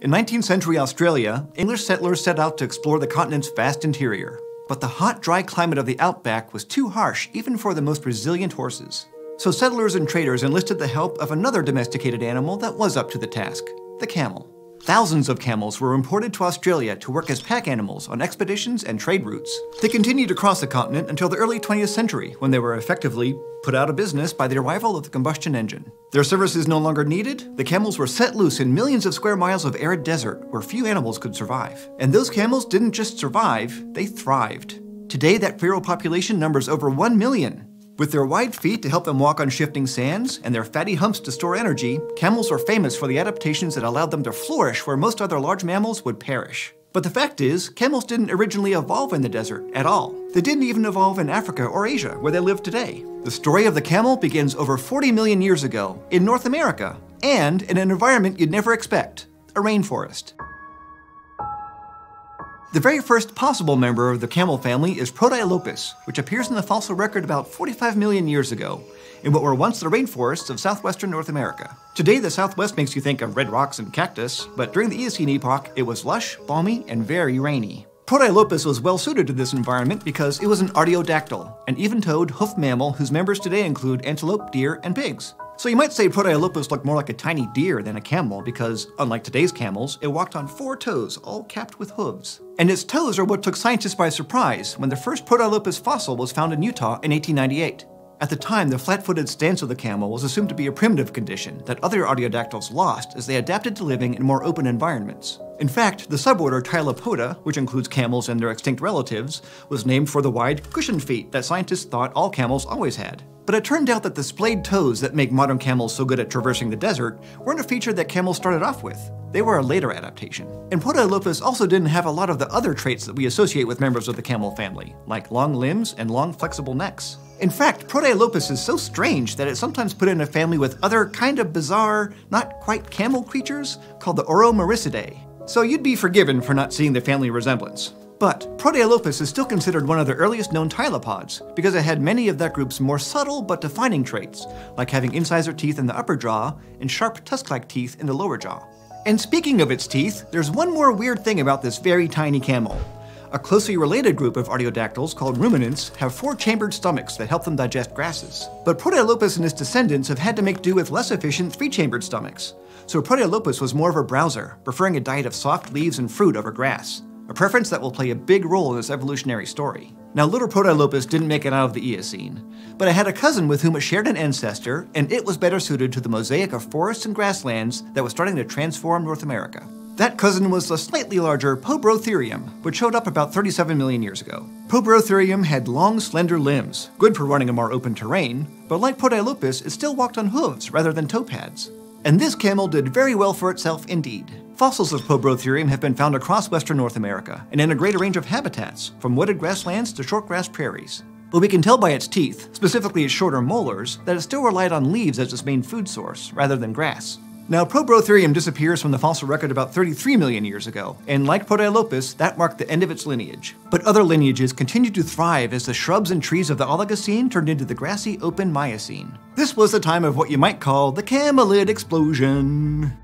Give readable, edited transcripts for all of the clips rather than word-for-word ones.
In 19th century Australia, English settlers set out to explore the continent's vast interior. But the hot, dry climate of the outback was too harsh even for the most resilient horses. So settlers and traders enlisted the help of another domesticated animal that was up to the task, the camel. Thousands of camels were imported to Australia to work as pack animals on expeditions and trade routes. They continued to cross the continent until the early 20th century, when they were effectively put out of business by the arrival of the combustion engine. Their services no longer needed, the camels were set loose in millions of square miles of arid desert where few animals could survive. And those camels didn't just survive, they thrived. Today, that feral population numbers over 1 million. With their wide feet to help them walk on shifting sands and their fatty humps to store energy, camels are famous for the adaptations that allowed them to flourish where most other large mammals would perish. But the fact is, camels didn't originally evolve in the desert at all. They didn't even evolve in Africa or Asia, where they live today. The story of the camel begins over 40 million years ago in North America, and in an environment you'd never expect, a rainforest. The very first possible member of the camel family is Protylopus, which appears in the fossil record about 45 million years ago, in what were once the rainforests of southwestern North America. Today, the Southwest makes you think of red rocks and cactus, but during the Eocene epoch, it was lush, balmy, and very rainy. Protylopus was well suited to this environment because it was an artiodactyl, an even-toed hoof mammal whose members today include antelope, deer, and pigs. So you might say Protylopus looked more like a tiny deer than a camel because, unlike today's camels, it walked on 4 toes, all capped with hooves. And its toes are what took scientists by surprise when the first Protylopus fossil was found in Utah in 1898. At the time, the flat-footed stance of the camel was assumed to be a primitive condition that other artiodactyls lost as they adapted to living in more open environments. In fact, the suborder Tylopoda, which includes camels and their extinct relatives, was named for the wide, cushioned feet that scientists thought all camels always had. But it turned out that the splayed toes that make modern camels so good at traversing the desert weren't a feature that camels started off with. They were a later adaptation. And Protylopus also didn't have a lot of the other traits that we associate with members of the camel family, like long limbs and long flexible necks. In fact, Protylopus is so strange that it's sometimes put in a family with other kind of bizarre, not quite camel creatures called the Oromoricidae. So you'd be forgiven for not seeing the family resemblance. But Protylopus is still considered one of the earliest known tylopods because it had many of that group's more subtle but defining traits, like having incisor teeth in the upper jaw and sharp tusk-like teeth in the lower jaw. And speaking of its teeth, there's one more weird thing about this very tiny camel. A closely related group of artiodactyls called ruminants have 4-chambered stomachs that help them digest grasses. But Protylopus and his descendants have had to make do with less efficient 3-chambered stomachs. So Protylopus was more of a browser, preferring a diet of soft leaves and fruit over grass, a preference that will play a big role in this evolutionary story. Now, little Protylopus didn't make it out of the Eocene, but it had a cousin with whom it shared an ancestor, and it was better suited to the mosaic of forests and grasslands that was starting to transform North America. That cousin was the slightly larger Pobrotherium, which showed up about 37 million years ago. Pobrotherium had long, slender limbs, good for running in more open terrain, but like Protylopus, it still walked on hooves rather than toe pads. And this camel did very well for itself indeed. Fossils of Pobrotherium have been found across western North America and in a greater range of habitats, from wooded grasslands to shortgrass prairies. But we can tell by its teeth, specifically its shorter molars, that it still relied on leaves as its main food source, rather than grass. Now, Pobrotherium disappears from the fossil record about 33 million years ago, and like Protylopus, that marked the end of its lineage. But other lineages continued to thrive as the shrubs and trees of the Oligocene turned into the grassy, open Miocene. This was the time of what you might call the camelid explosion.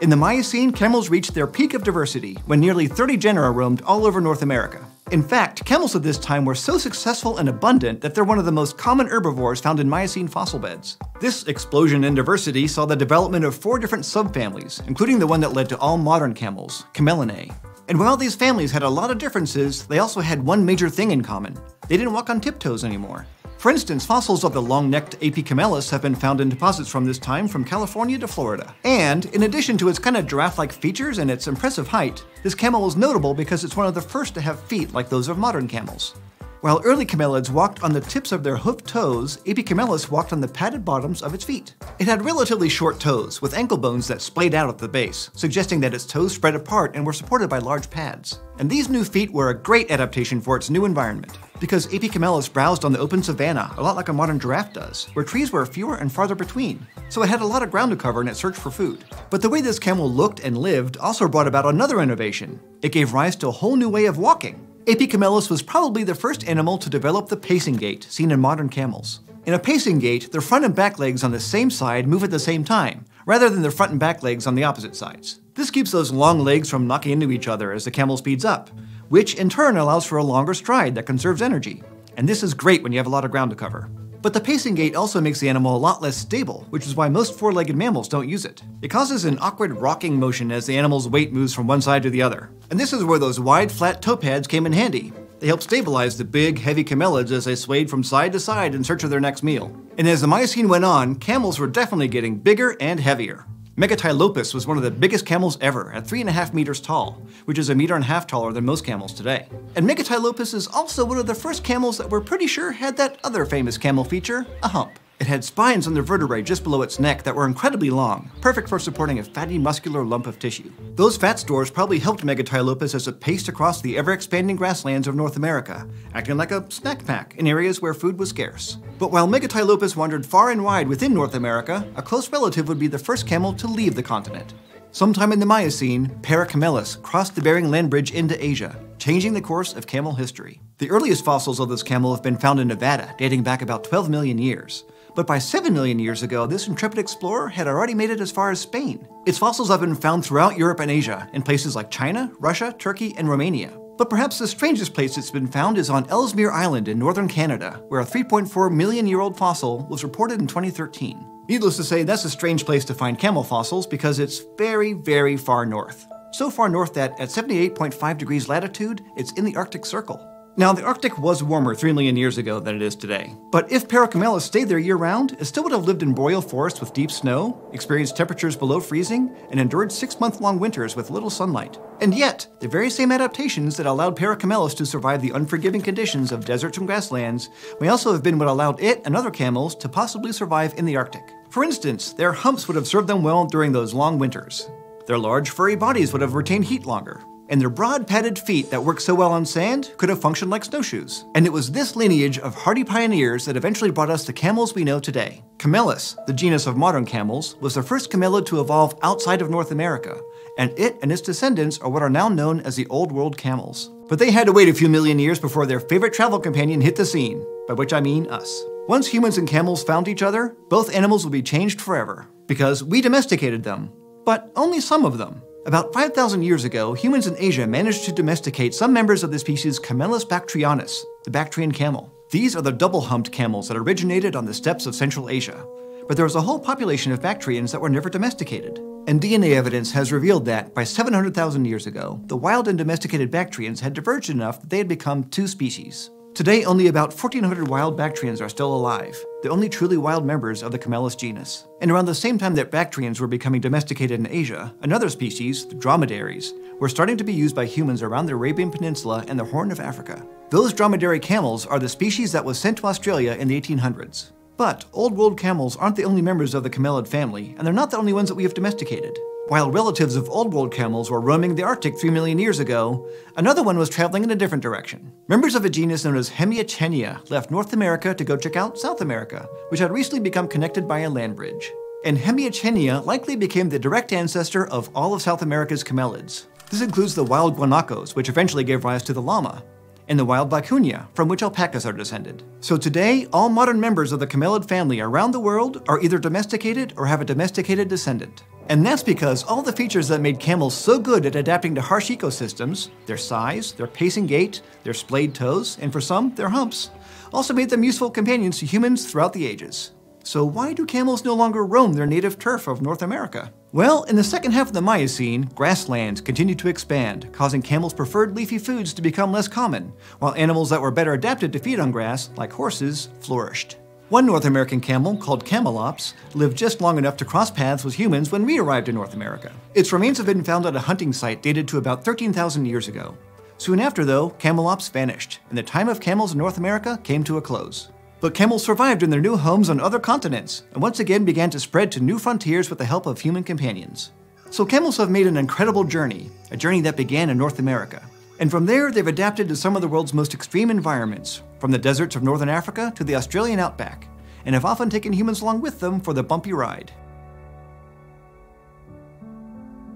In the Miocene, camels reached their peak of diversity when nearly 30 genera roamed all over North America. In fact, camels at this time were so successful and abundant that they're one of the most common herbivores found in Miocene fossil beds. This explosion in diversity saw the development of 4 different subfamilies, including the one that led to all modern camels, Camelinae. And while these families had a lot of differences, they also had one major thing in common. They didn't walk on tiptoes anymore. For instance, fossils of the long-necked Apicamelus have been found in deposits from this time from California to Florida. And in addition to its kind of giraffe-like features and its impressive height, this camel was notable because it's one of the first to have feet like those of modern camels. While early camelids walked on the tips of their hoofed toes, Apicamelus walked on the padded bottoms of its feet. It had relatively short toes, with ankle bones that splayed out at the base, suggesting that its toes spread apart and were supported by large pads. And these new feet were a great adaptation for its new environment, because Apicamelus browsed on the open savanna, a lot like a modern giraffe does, where trees were fewer and farther between. So it had a lot of ground to cover in its search for food. But the way this camel looked and lived also brought about another innovation. It gave rise to a whole new way of walking. Apicamelus was probably the first animal to develop the pacing gait seen in modern camels. In a pacing gait, their front and back legs on the same side move at the same time, rather than their front and back legs on the opposite sides. This keeps those long legs from knocking into each other as the camel speeds up, which in turn allows for a longer stride that conserves energy. And this is great when you have a lot of ground to cover. But the pacing gait also makes the animal a lot less stable, which is why most four-legged mammals don't use it. It causes an awkward rocking motion as the animal's weight moves from one side to the other. And this is where those wide, flat toe pads came in handy. They helped stabilize the big, heavy camelids as they swayed from side to side in search of their next meal. And as the Miocene went on, camels were definitely getting bigger and heavier. Megatylopus was one of the biggest camels ever, at 3.5 meters tall, which is 1.5 meters taller than most camels today. And Megatylopus is also one of the first camels that we're pretty sure had that other famous camel feature, a hump. It had spines on the vertebrae just below its neck that were incredibly long, perfect for supporting a fatty muscular lump of tissue. Those fat stores probably helped Megatylopus as it paced across the ever-expanding grasslands of North America, acting like a snack pack in areas where food was scarce. But while Megatylopus wandered far and wide within North America, a close relative would be the first camel to leave the continent. Sometime in the Miocene, Paracamelus crossed the Bering Land Bridge into Asia, changing the course of camel history. The earliest fossils of this camel have been found in Nevada, dating back about 12 million years. But by 7 million years ago, this intrepid explorer had already made it as far as Spain. Its fossils have been found throughout Europe and Asia, in places like China, Russia, Turkey, and Romania. But perhaps the strangest place it's been found is on Ellesmere Island in northern Canada, where a 3.4 million-year-old fossil was reported in 2013. Needless to say, that's a strange place to find camel fossils because it's very, very far north. So far north that at 78.5 degrees latitude, it's in the Arctic Circle. Now, the Arctic was warmer 3 million years ago than it is today. But if Paracamelus stayed there year-round, it still would have lived in boreal forests with deep snow, experienced temperatures below freezing, and endured 6-month-long winters with little sunlight. And yet, the very same adaptations that allowed Paracamelus to survive the unforgiving conditions of deserts and grasslands may also have been what allowed it and other camels to possibly survive in the Arctic. For instance, their humps would have served them well during those long winters. Their large, furry bodies would have retained heat longer. And their broad, padded feet that work so well on sand could have functioned like snowshoes. And it was this lineage of hardy pioneers that eventually brought us the camels we know today. Camelus, the genus of modern camels, was the first camelid to evolve outside of North America, and it and its descendants are what are now known as the Old World camels. But they had to wait a few million years before their favorite travel companion hit the scene, by which I mean us. Once humans and camels found each other, both animals would be changed forever, because we domesticated them, but only some of them. About 5,000 years ago, humans in Asia managed to domesticate some members of the species Camelus bactrianus, the Bactrian camel. These are the double-humped camels that originated on the steppes of Central Asia. But there was a whole population of Bactrians that were never domesticated. And DNA evidence has revealed that, by 700,000 years ago, the wild and domesticated Bactrians had diverged enough that they had become two species. Today, only about 1,400 wild Bactrians are still alive, the only truly wild members of the Camelus genus. And around the same time that Bactrians were becoming domesticated in Asia, another species, the dromedaries, were starting to be used by humans around the Arabian Peninsula and the Horn of Africa. Those dromedary camels are the species that was sent to Australia in the 1800s. But Old World camels aren't the only members of the camelid family, and they're not the only ones that we have domesticated. While relatives of Old World camels were roaming the Arctic 3 million years ago, another one was traveling in a different direction. Members of a genus known as Hemiachenia left North America to go check out South America, which had recently become connected by a land bridge. And Hemiachenia likely became the direct ancestor of all of South America's camelids. This includes the wild guanacos, which eventually gave rise to the llama, and the wild vicuña, from which alpacas are descended. So today, all modern members of the camelid family around the world are either domesticated or have a domesticated descendant. And that's because all the features that made camels so good at adapting to harsh ecosystems, their size, their pacing gait, their splayed toes, and for some, their humps, also made them useful companions to humans throughout the ages. So why do camels no longer roam their native turf of North America? Well, in the second half of the Miocene, grasslands continued to expand, causing camels' preferred leafy foods to become less common, while animals that were better adapted to feed on grass, like horses, flourished. One North American camel, called Camelops, lived just long enough to cross paths with humans when we arrived in North America. Its remains have been found at a hunting site dated to about 13,000 years ago. Soon after, though, Camelops vanished, and the time of camels in North America came to a close. But camels survived in their new homes on other continents, and once again began to spread to new frontiers with the help of human companions. So camels have made an incredible journey, a journey that began in North America. And from there, they've adapted to some of the world's most extreme environments, from the deserts of northern Africa to the Australian outback, and have often taken humans along with them for the bumpy ride.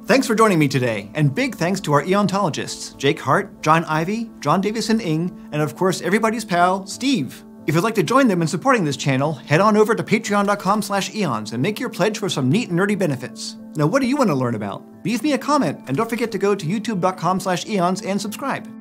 Thanks for joining me today, and big thanks to our eontologists, Jake Hart, John Ivey, John Davison Ng, and of course everybody's pal, Steve. If you'd like to join them in supporting this channel, head on over to patreon.com/eons and make your pledge for some neat and nerdy benefits. Now, what do you want to learn about? Leave me a comment, and don't forget to go to youtube.com/eons and subscribe.